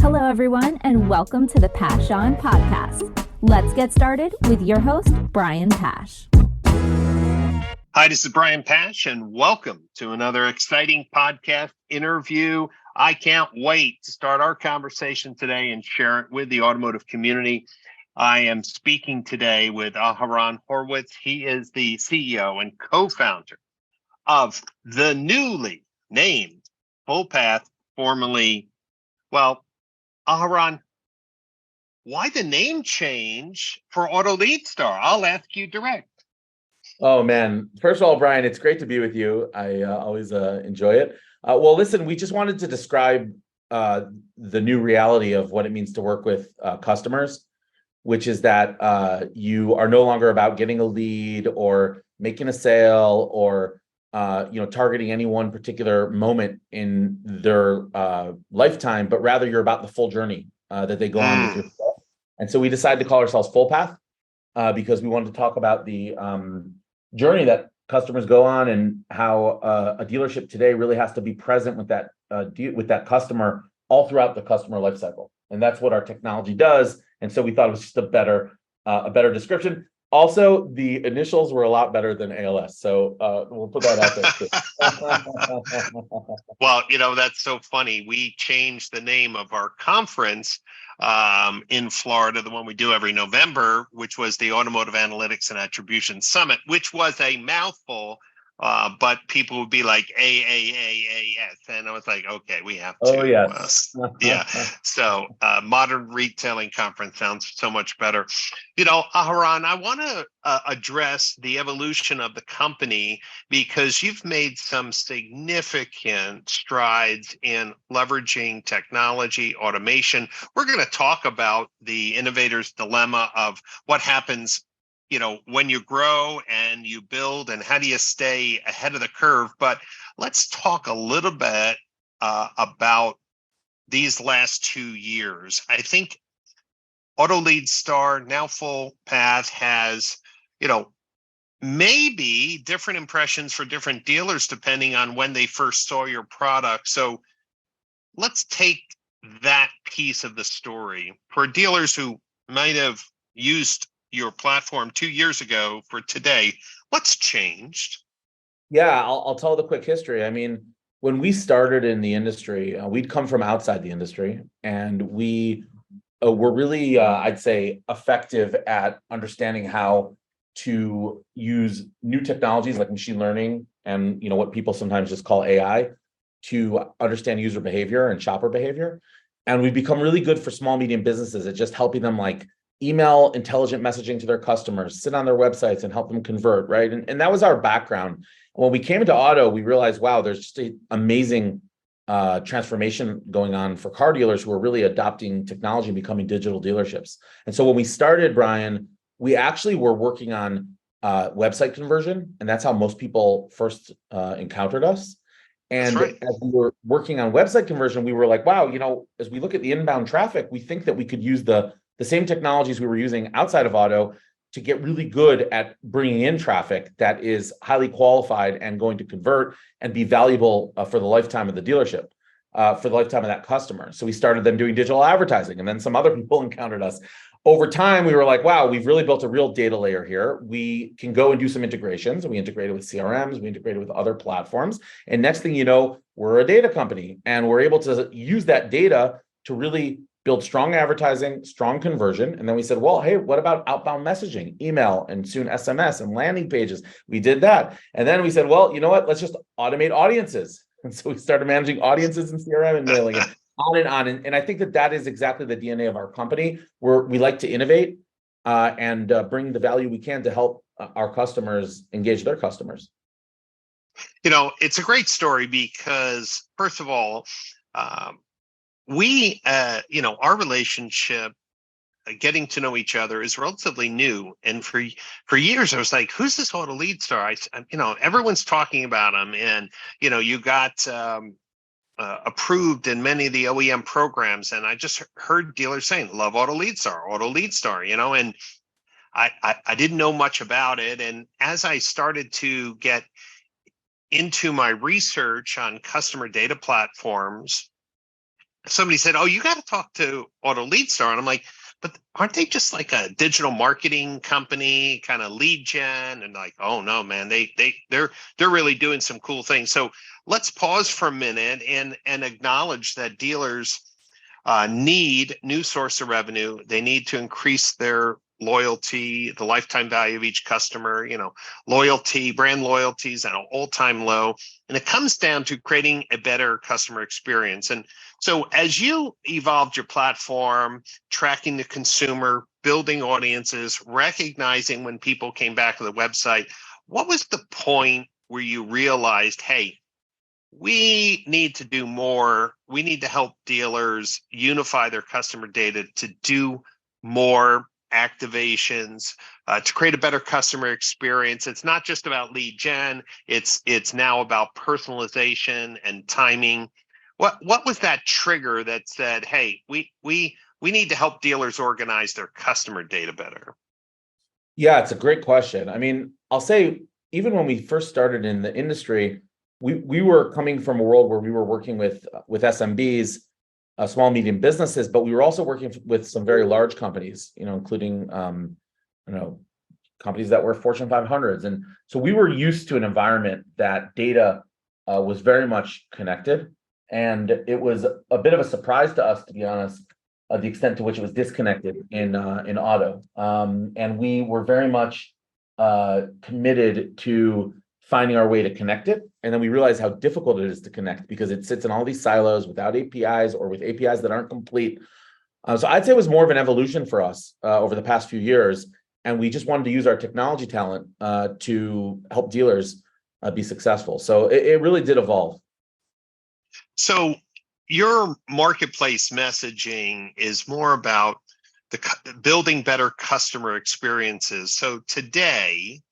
Hello, everyone, and welcome to the Pash On podcast. Let's get started with your host, Brian Pash. Hi, this is Brian Pash, and welcome to another exciting podcast interview. I can't wait to start our conversation today and share it with the automotive community. I am speaking today with Aharon Horwitz. He is the CEO and co-founder of the newly named Fullpath, formerly, Aharon, why the name change for Auto Lead Star? I'll ask you direct. Oh, man. First of all, Brian, it's great to be with you. I always enjoy it. Listen, we just wanted to describe the new reality of what it means to work with customers, which is that you are no longer about getting a lead or making a sale or targeting any one particular moment in their lifetime, but rather you're about the full journey that they go on with yourself. And so we decided to call ourselves Fullpath because we wanted to talk about the journey that customers go on and how a dealership today really has to be present with that customer all throughout the customer lifecycle. And that's what our technology does. And so we thought it was just a better description. Also, the initials were a lot better than ALS. So we'll put that out there too. Well, that's so funny. We changed the name of our conference in Florida, the one we do every November, which was the Automotive Analytics and Attribution Summit, which was a mouthful, but people would be like AAAAS. And I was like, okay, we have to. Oh, yes. Yeah. So modern retailing conference sounds so much better. Aharon, I want to address the evolution of the company because you've made some significant strides in leveraging technology, automation. We're going to talk about the innovator's dilemma of what happens when you grow and you build and how do you stay ahead of the curve. But let's talk a little bit about these last 2 years. I think Auto Lead Star, now Fullpath, has, maybe different impressions for different dealers depending on when they first saw your product. So let's take that piece of the story for dealers who might have used your platform 2 years ago for today. What's changed? Yeah, I'll tell the quick history. I mean, when we started in the industry, we'd come from outside the industry, and we were really, I'd say, effective at understanding how to use new technologies like machine learning and what people sometimes just call AI to understand user behavior and shopper behavior. And we've become really good for small, medium businesses at just helping them email intelligent messaging to their customers, sit on their websites and help them convert, right? And that was our background. When we came into auto, we realized, wow, there's just an amazing transformation going on for car dealers who are really adopting technology and becoming digital dealerships. And so when we started, Brian, we actually were working on website conversion, and that's how most people first encountered us. And right. As we were working on website conversion, we were like, wow, as we look at the inbound traffic, we think that we could use the same technologies we were using outside of auto to get really good at bringing in traffic that is highly qualified and going to convert and be valuable for the lifetime of the dealership, for the lifetime of that customer. So we started then doing digital advertising, and then some other people encountered us. Over time, we were like, wow, we've really built a real data layer here. We can go and do some integrations. We integrated with CRMs, we integrated with other platforms. And next thing you know, we're a data company, and we're able to use that data to really build strong advertising, strong conversion. And then we said, well, hey, what about outbound messaging, email, and soon SMS and landing pages? We did that. And then we said, well, you know what? Let's just automate audiences. And so we started managing audiences in CRM and mailing it on and on. And I think that is exactly the DNA of our company, where we like to innovate and bring the value we can to help our customers engage their customers. It's a great story because, first of all, we, our relationship, getting to know each other is relatively new. And for years, I was like, who's this Auto Lead Star? Everyone's talking about him. And, you got approved in many of the OEM programs. And I just heard dealers saying, love Auto Lead Star, and I didn't know much about it. And as I started to get into my research on customer data platforms, somebody said, "Oh, you got to talk to Auto Lead Star," and I'm like, "But aren't they just like a digital marketing company, kind of lead gen?" And like, "Oh no, man, they're really doing some cool things." So let's pause for a minute and acknowledge that dealers need new source of revenue. They need to increase their loyalty, the lifetime value of each customer. Loyalty, brand loyalty is at an all-time low, and it comes down to creating a better customer experience. And so, as you evolved your platform, tracking the consumer, building audiences, recognizing when people came back to the website, what was the point where you realized, hey, we need to do more. We need to help dealers unify their customer data to do more activations, to create a better customer experience. It's not just about lead gen. It's now about personalization and timing. What was that trigger that said, "Hey, we need to help dealers organize their customer data better"? Yeah, it's a great question. I mean, I'll say even when we first started in the industry, we were coming from a world where we were working with SMBs, small medium businesses, but we were also working with some very large companies, including companies that were Fortune 500s, and so we were used to an environment that data was very much connected, and it was a bit of a surprise to us, to be honest, the extent to which it was disconnected in auto, and we were very much committed to finding our way to connect it. And then we realized how difficult it is to connect because it sits in all these silos without APIs or with APIs that aren't complete. So I'd say it was more of an evolution for us over the past few years. And we just wanted to use our technology talent to help dealers be successful. So it really did evolve. So your marketplace messaging is more about building better customer experiences. So today,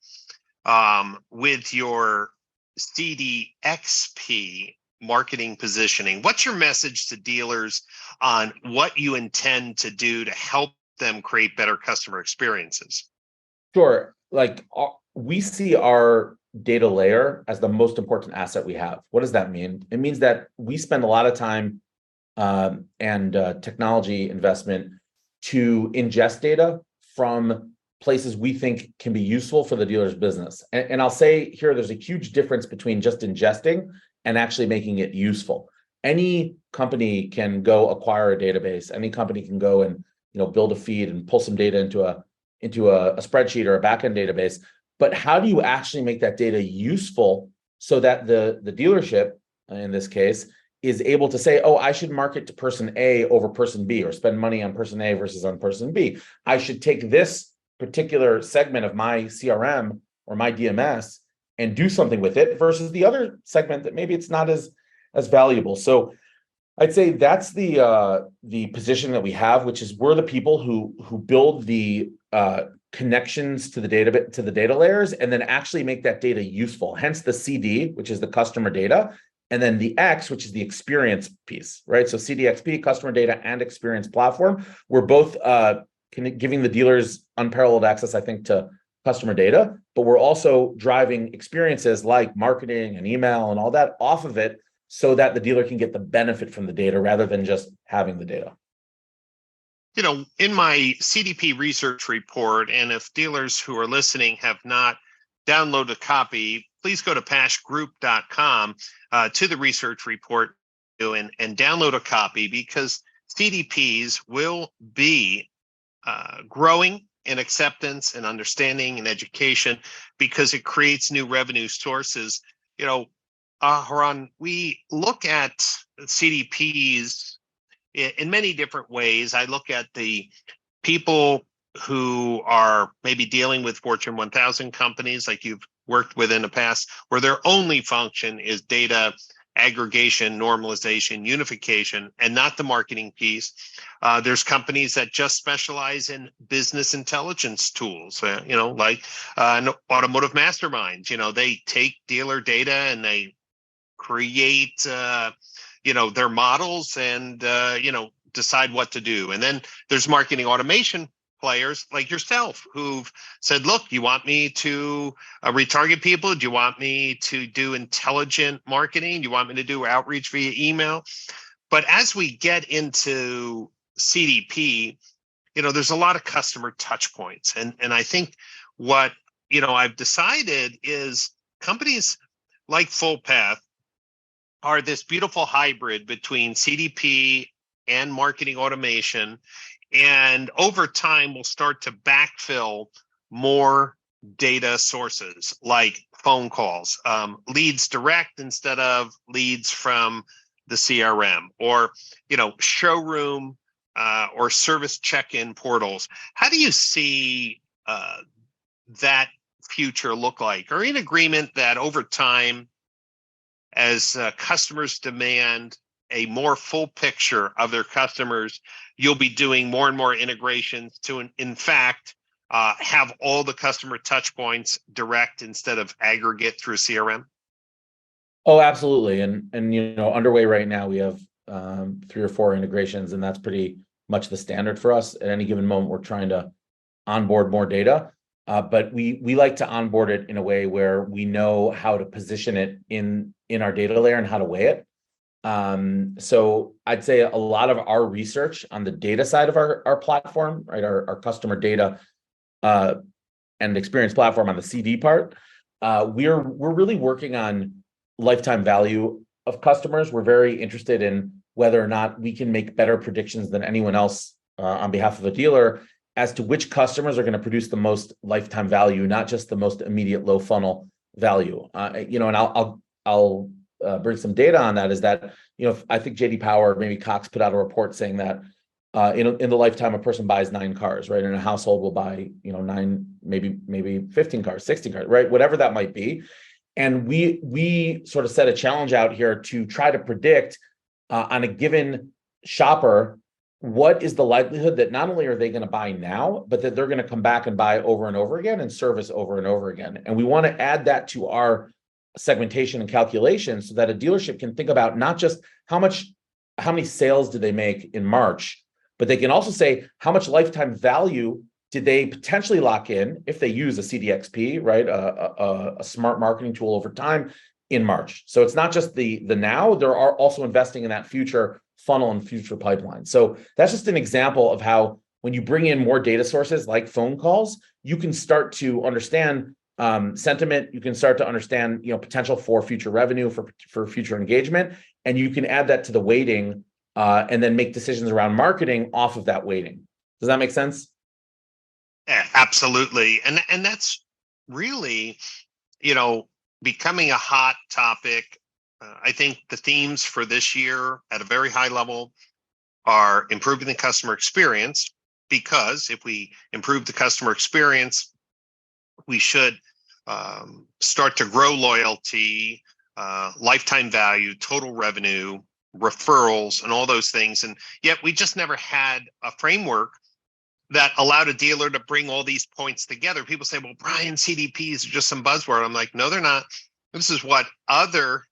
with your CDXP marketing positioning, what's your message to dealers on what you intend to do to help them create better customer experiences? Sure. We see our data layer as the most important asset we have. What does that mean? It means that we spend a lot of time and technology investment to ingest data from places we think can be useful for the dealer's business. And I'll say here, there's a huge difference between just ingesting and actually making it useful. Any company can go acquire a database. Any company can go and build a feed and pull some data into a spreadsheet or a backend database. But how do you actually make that data useful so that the dealership, in this case, is able to say, oh, I should market to person A over person B, or spend money on person A versus on person B. I should take this particular segment of my CRM or my DMS and do something with it versus the other segment that maybe it's not as valuable. So I'd say that's the position that we have, which is we're the people who build the connections to the data layers and then actually make that data useful. Hence the CD, which is the customer data, and then the X, which is the experience piece, right? So CDXP, customer data and experience platform, we're both giving the dealers unparalleled access, I think, to customer data, but we're also driving experiences like marketing and email and all that off of it so that the dealer can get the benefit from the data rather than just having the data. In my CDP research report, and if dealers who are listening have not downloaded a copy, please go to pashgroup.com to the research report and download a copy, because CDPs will be growing in acceptance and understanding and education because it creates new revenue sources. Aharon, we look at CDPs in many different ways. I look at the people who are maybe dealing with Fortune 1000 companies like you've worked with in the past, where their only function is data aggregation, normalization, unification, and not the marketing piece. There's companies that just specialize in business intelligence tools, like automotive masterminds. They take dealer data and they create, their models and, decide what to do. And then there's marketing automation players like yourself who've said, look, you want me to retarget people? Do you want me to do intelligent marketing? Do you want me to do outreach via email? But as we get into CDP, there's a lot of customer touch points. And I think what, I've decided is companies like Fullpath are this beautiful hybrid between CDP and marketing automation. And over time, we'll start to backfill more data sources like phone calls, leads direct instead of leads from the CRM, or showroom or service check-in portals. How do you see that future look like? Are you in agreement that over time, as customers demand a more full picture of their customers, you'll be doing more and more integrations to, in fact, have all the customer touch points direct instead of aggregate through CRM? Oh, absolutely. And underway right now, we have 3 or 4 integrations, and that's pretty much the standard for us. At any given moment, we're trying to onboard more data, but we like to onboard it in a way where we know how to position it in our data layer and how to weigh it. So I'd say a lot of our research on the data side of our platform, right, our customer data and experience platform on the CD part, we're really working on lifetime value of customers. We're very interested in whether or not we can make better predictions than anyone else on behalf of a dealer as to which customers are going to produce the most lifetime value, not just the most immediate low funnel value. And I'll bring some data on that. Is that I think JD Power, maybe Cox, put out a report saying that in the lifetime a person buys 9 cars, right? And a household will buy 9, maybe 15 cars, 16 cars, right? Whatever that might be. And we sort of set a challenge out here to try to predict on a given shopper, what is the likelihood that not only are they going to buy now, but that they're going to come back and buy over and over again and service over and over again. And we want to add that to our segmentation and calculation so that a dealership can think about not just how many sales did they make in March, but they can also say how much lifetime value did they potentially lock in if they use a CDXP, right? A smart marketing tool over time in March. So it's not just the now, they're also investing in that future funnel and future pipeline. So that's just an example of how when you bring in more data sources like phone calls, you can start to understand sentiment. You can start to understand, potential for future revenue, for future engagement, and you can add that to the weighting and then make decisions around marketing off of that weighting. Does that make sense? Yeah, absolutely. And that's really, becoming a hot topic. I think the themes for this year at a very high level are improving the customer experience, because if we improve the customer experience, we should start to grow loyalty, lifetime value, total revenue, referrals, and all those things. And yet we just never had a framework that allowed a dealer to bring all these points together. People say, well, Brian, CDPs are just some buzzword. I'm like, no, they're not. This is what other,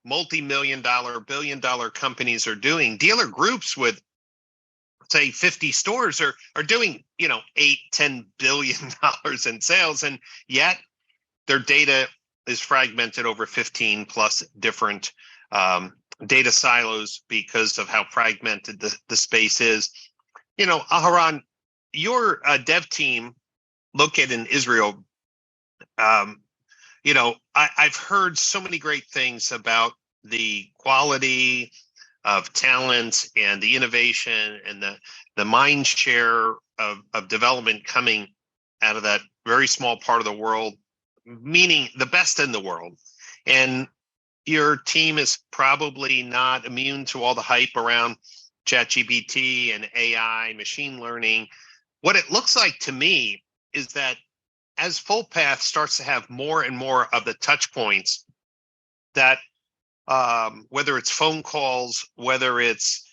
multi-million-dollar, billion-dollar companies are doing. Dealer groups with, say, 50 stores are doing, $8-10 billion in sales. And yet their data is fragmented over 15 plus different data silos because of how fragmented the space is. Aharon, your dev team located in Israel, I've heard so many great things about the quality of talent and the innovation and the mind share of development coming out of that very small part of the world, meaning the best in the world. And your team is probably not immune to all the hype around ChatGPT and AI, machine learning. What it looks like to me is that as Fullpath starts to have more and more of the touch points, that whether it's phone calls, whether it's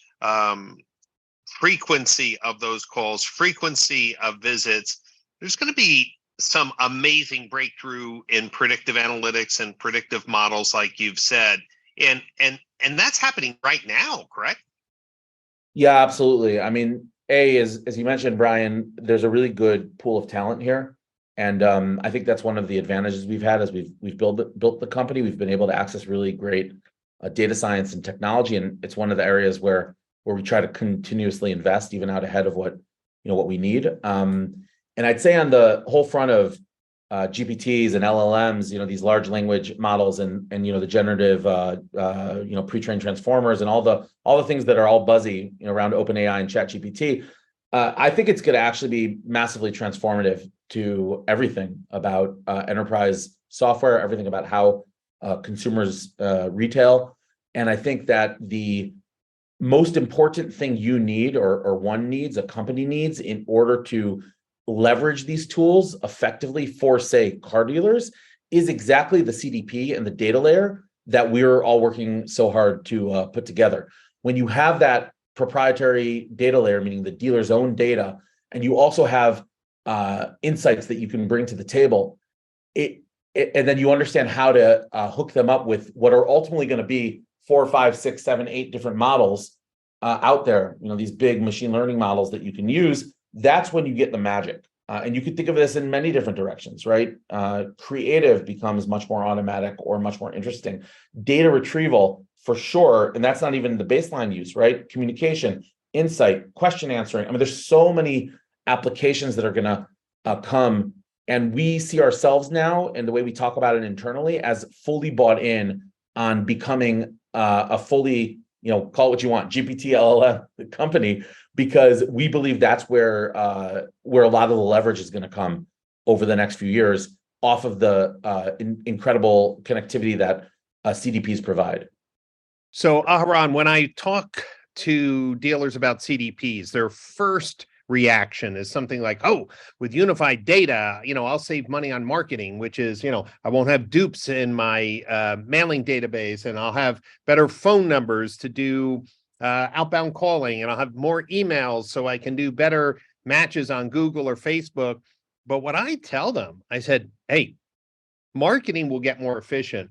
frequency of those calls, frequency of visits, there's going to be some amazing breakthrough in predictive analytics and predictive models, like you've said, and that's happening right now, correct? Yeah, absolutely. I mean, as you mentioned, Brian, there's a really good pool of talent here. And I think that's one of the advantages we've had as we've built the company. We've been able to access really great data science and technology, and it's one of the areas where we try to continuously invest, even out ahead of what we need. And I'd say on the whole front of GPTs and LLMs, these large language models and the generative pre-trained transformers and all the things that are all buzzy around OpenAI and ChatGPT. I think it's going to actually be massively transformative to everything about enterprise software, everything about how consumers retail. And I think that the most important thing you need or one needs, a company needs, in order to leverage these tools effectively for, say, car dealers is exactly the CDP and the data layer that we're all working so hard to put together. When you have that proprietary data layer, meaning the dealer's own data, and you also have insights that you can bring to the table, and then you understand how to hook them up with what are ultimately going to be 4, 5, 6, 7, 8 different models out there, these big machine learning models that you can use. That's when you get the magic. And you could think of this in many different directions, right? Creative becomes much more automatic or much more interesting. Data retrieval, for sure. And that's not even the baseline use, right? Communication, insight, question answering. I mean, there's so many applications that are going to come. And we see ourselves now, and the way we talk about it internally, as fully bought in on becoming a fully, call it what you want, GPT LLM company, because we believe that's where a lot of the leverage is going to come over the next few years off of the incredible connectivity that CDPs provide. So, Aharon, when I talk to dealers about CDPs, their first reaction is something like, oh, with unified data, I'll save money on marketing, which is, I won't have dupes in my mailing database, and I'll have better phone numbers to do outbound calling, and I'll have more emails so I can do better matches on Google or Facebook. But what I tell them, I said, hey, marketing will get more efficient,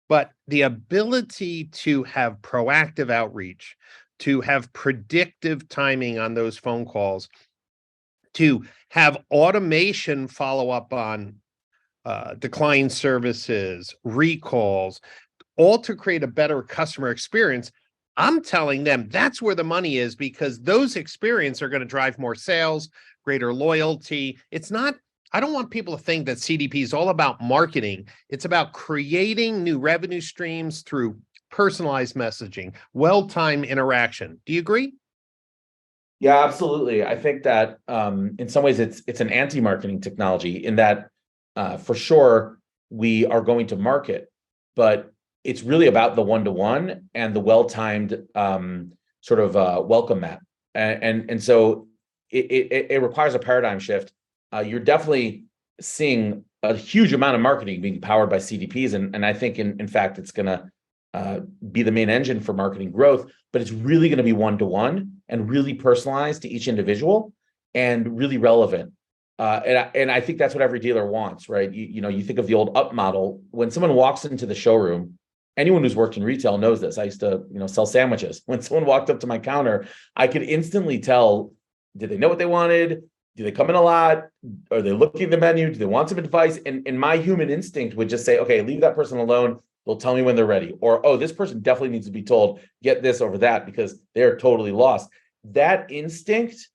but the ability to have proactive outreach, to have predictive timing on those phone calls, to have automation follow up on declined services, recalls, all to create a better customer experience. I'm telling them that's where the money is, because those experiences are going to drive more sales, greater loyalty. I don't want people to think that CDP is all about marketing. It's about creating new revenue streams through personalized messaging, well-timed interaction. Do you agree? Yeah, absolutely. I think that in some ways it's an anti-marketing technology in that for sure we are going to market, but it's really about the one-to-one and the well-timed sort of welcome mat. And so it requires a paradigm shift. You're definitely seeing a huge amount of marketing being powered by CDPs. And I think, in fact, it's going to be the main engine for marketing growth, but it's really going to be one-to-one and really personalized to each individual and really relevant. And I think that's what every dealer wants, right? You think of the old up model. When someone walks into the showroom, anyone who's worked in retail knows this. I used to, sell sandwiches. When someone walked up to my counter, I could instantly tell, did they know what they wanted? Do they come in a lot? Are they looking at the menu? Do they want some advice? And my human instinct would just say, okay, leave that person alone. They'll tell me when they're ready. Or, oh, this person definitely needs to be told, get this over that, because they're totally lost. That instinct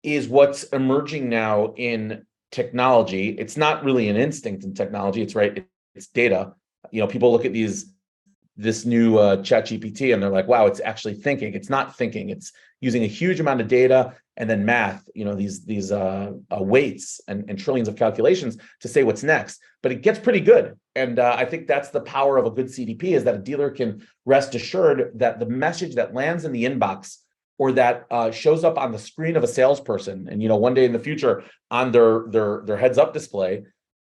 is what's emerging now in technology. It's not really an instinct in technology. It's data. People look at this new ChatGPT and they're like, wow, it's actually thinking. It's not thinking. It's using a huge amount of data and then math, these weights and trillions of calculations to say what's next. But it gets pretty good. And I think that's the power of a good CDP, is that a dealer can rest assured that the message that lands in the inbox or that shows up on the screen of a salesperson, and one day in the future on their heads up display,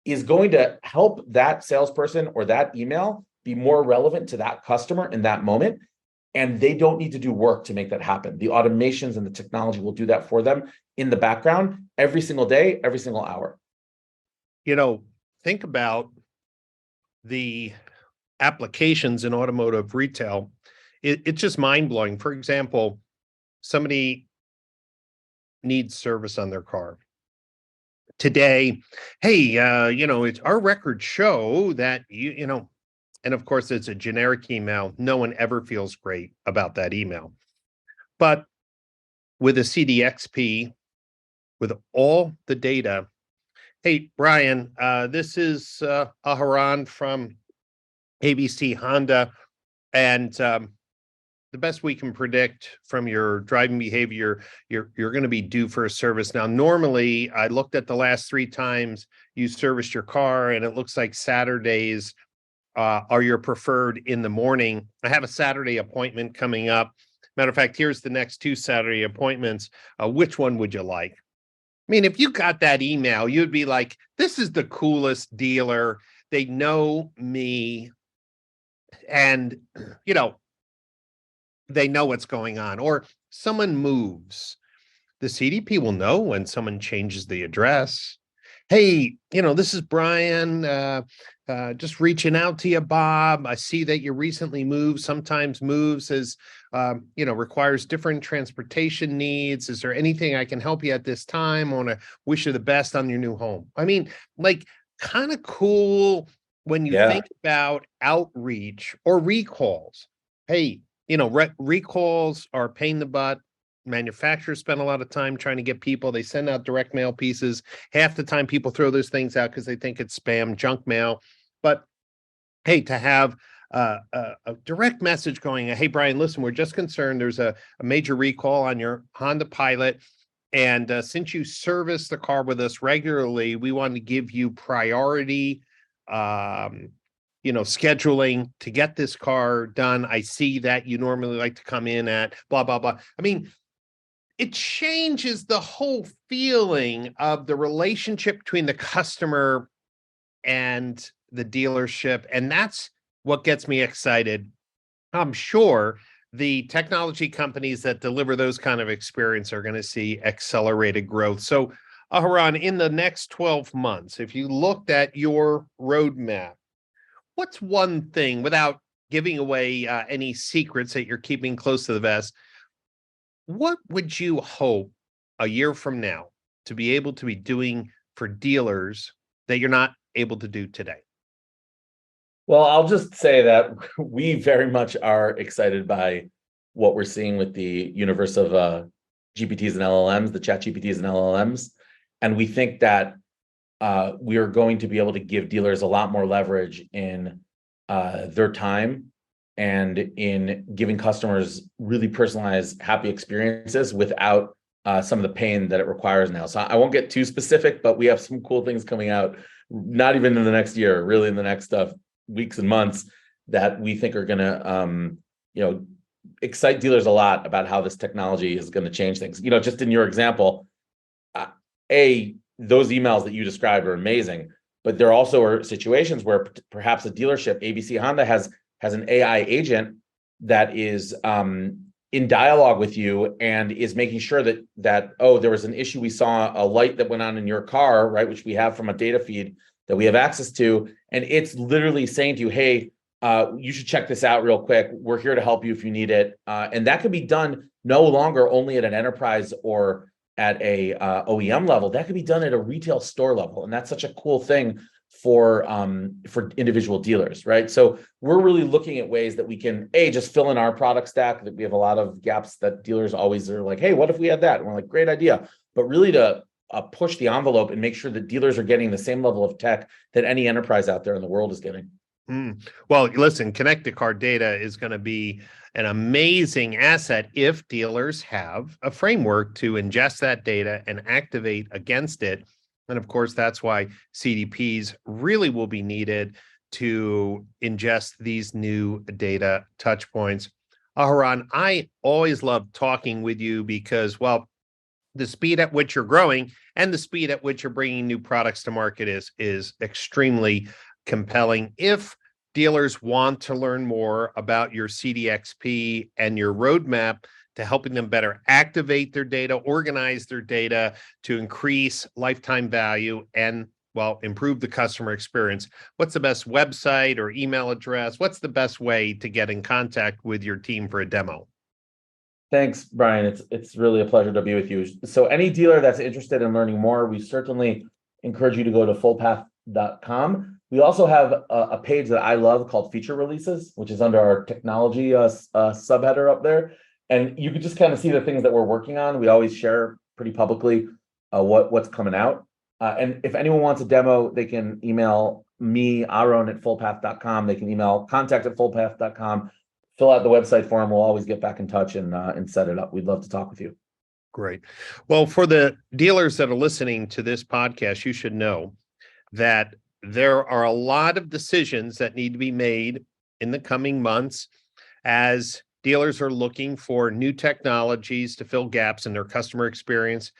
is going to help that salesperson or that email be more relevant to that customer in that moment. And they don't need to do work to make that happen. The automations and the technology will do that for them in the background every single day, every single hour. Think about the applications in automotive retail. It's just mind-blowing. For example, somebody needs service on their car. Today, hey, it's our records show that And of course, it's a generic email. No one ever feels great about that email. But with a CDXP, with all the data, hey, Brian, this is Aharon from ABC Honda. And the best we can predict from your driving behavior, you're going to be due for a service. Now, normally, I looked at the last 3 times you serviced your car, and it looks like Saturdays are your preferred in the morning. I have a Saturday appointment coming up. Matter of fact, here's the next 2 Saturday appointments. Which one would you like? I mean, if you got that email, you'd be like, this is the coolest dealer. They know me. And, they know what's going on. Or someone moves. The CDP will know when someone changes the address. Hey, this is Brian. Just reaching out to you, Bob. I see that you recently moved. Sometimes moves requires different transportation needs. Is there anything I can help you at this time? I want to wish you the best on your new home. I mean, kind of cool when you think about outreach or recalls. Hey, recalls are a pain in the butt. Manufacturers spend a lot of time trying to get people. They send out direct mail pieces. Half the time people throw those things out because they think it's spam, junk mail. But hey, to have a direct message going, hey, Brian, listen, we're just concerned there's a major recall on your Honda Pilot. And since you service the car with us regularly, we want to give you priority scheduling to get this car done. I see that you normally like to come in at blah, blah, blah. I mean, it changes the whole feeling of the relationship between the customer and the dealership. And that's what gets me excited. I'm sure the technology companies that deliver those kind of experience are going to see accelerated growth. So, Aharon, in the next 12 months, if you looked at your roadmap, what's one thing, without giving away any secrets that you're keeping close to the vest, what would you hope a year from now to be able to be doing for dealers that you're not able to do today? Well, I'll just say that we very much are excited by what we're seeing with the universe of GPTs and LLMs, the ChatGPTs and LLMs. And we think that we are going to be able to give dealers a lot more leverage in their time and in giving customers really personalized, happy experiences without some of the pain that it requires now. So I won't get too specific, but we have some cool things coming out, not even in the next year, really in the next weeks and months, that we think are going to, excite dealers a lot about how this technology is going to change things. Just in your example, those emails that you described are amazing, but there also are situations where perhaps a dealership, ABC Honda, has an AI agent that is in dialogue with you and is making sure that there was an issue. We saw a light that went on in your car, right, which we have from a data feed that we have access to, and it's literally saying to you, hey, you should check this out real quick. We're here to help you if you need it. And that could be done no longer only at an enterprise or at a OEM level. That could be done at a retail store level. And that's such a cool thing for individual dealers, right? So we're really looking at ways that we can, just fill in our product stack, that we have a lot of gaps that dealers always are like, hey, what if we had that? And we're like, great idea. But really to push the envelope and make sure that dealers are getting the same level of tech that any enterprise out there in the world is getting. Well, listen, connected car data is going to be an amazing asset if dealers have a framework to ingest that data and activate against it. And of course, that's why CDPs really will be needed to ingest these new data touch points. Aharon, I always love talking with you because, well, the speed at which you're growing and the speed at which you're bringing new products to market is extremely compelling. If dealers want to learn more about your CDXP and your roadmap to helping them better activate their data, organize their data to increase lifetime value and, well, improve the customer experience, what's the best website or email address? What's the best way to get in contact with your team for a demo? Thanks, Brian. It's really a pleasure to be with you. So any dealer that's interested in learning more, we certainly encourage you to go to fullpath.com. We also have a page that I love called Feature Releases, which is under our technology subheader up there. And you can just kind of see the things that we're working on. We always share pretty publicly what's coming out. And if anyone wants a demo, they can email me, Aharon at fullpath.com. They can email contact@fullpath.com, fill out the website form. We'll always get back in touch and set it up. We'd love to talk with you. Great. Well, for the dealers that are listening to this podcast, you should know that there are a lot of decisions that need to be made in the coming months as dealers are looking for new technologies to fill gaps in their customer experience,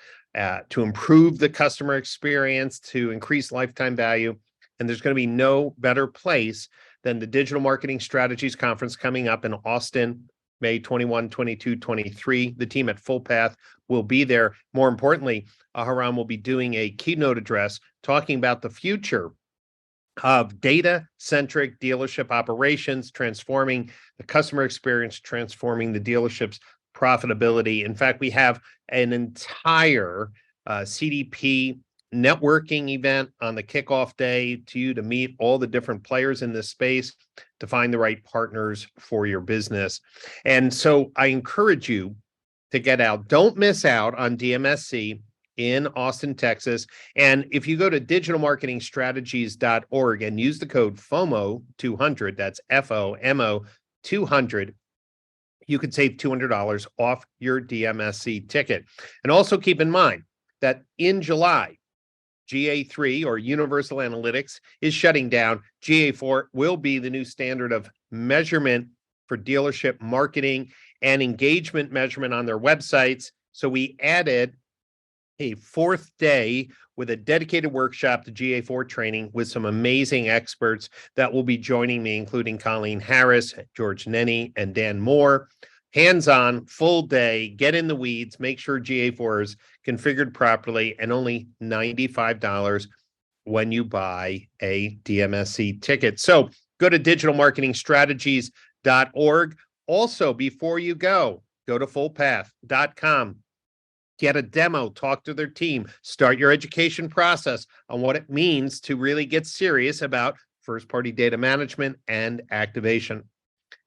to improve the customer experience, to increase lifetime value. And there's going to be no better place than the Digital Marketing Strategies Conference coming up in Austin, May 21, 22, 23. The team at Fullpath will be there. More importantly, Aharon will be doing a keynote address talking about the future of data-centric dealership operations, transforming the customer experience, transforming the dealership's profitability. In fact, we have an entire CDP networking event on the kickoff day to meet all the different players in this space to find the right partners for your business. And so I encourage you to get out. Don't miss out on DMSC in Austin, Texas. And if you go to digitalmarketingstrategies.org and use the code FOMO200, that's FOMO 200, you can save $200 off your DMSC ticket. And also keep in mind that in July, GA3 or Universal Analytics is shutting down. GA4 will be the new standard of measurement for dealership marketing and engagement measurement on their websites. So we added a fourth day with a dedicated workshop to GA4 training with some amazing experts that will be joining me, including Colleen Harris, George Nenny, and Dan Moore. Hands-on, full day, get in the weeds, make sure GA4 is configured properly, and only $95 when you buy a DMSC ticket. So go to digitalmarketingstrategies.org. Also, before you go to fullpath.com. Get a demo, talk to their team, start your education process on what it means to really get serious about first-party data management and activation.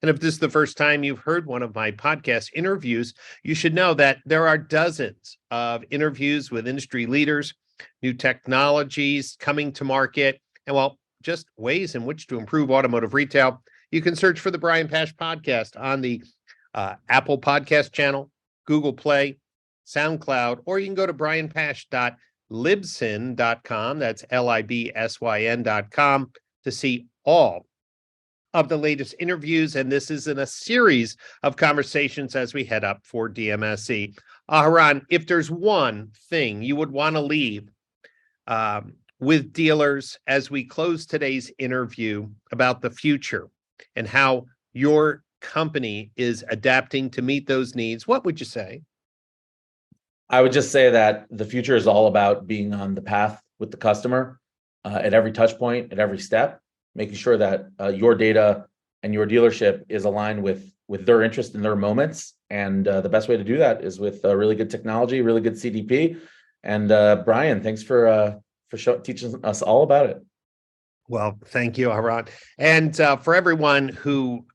And if this is the first time you've heard one of my podcast interviews, you should know that there are dozens of interviews with industry leaders, new technologies coming to market, and just ways in which to improve automotive retail. You can search for the Brian Pash podcast on the Apple Podcast channel, Google Play, SoundCloud, or you can go to brianpash.libsyn.com, that's LIBSYN.com, to see all of the latest interviews. And this is in a series of conversations as we head up for DMSC. Aharon, if there's one thing you would want to leave with dealers as we close today's interview about the future and how your company is adapting to meet those needs, what would you say? I would just say that the future is all about being on the path with the customer at every touch point, at every step, making sure that your data and your dealership is aligned with their interest in their moments. And the best way to do that is with really good technology, really good CDP. And Brian, thanks for teaching us all about it. Well, thank you, Aharon. And for everyone who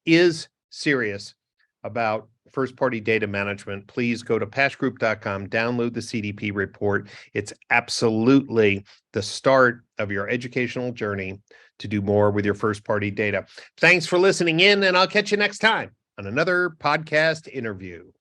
is serious about first-party data management, please go to pashgroup.com, download the CDP report. It's absolutely the start of your educational journey to do more with your first-party data. Thanks for listening in, and I'll catch you next time on another podcast interview.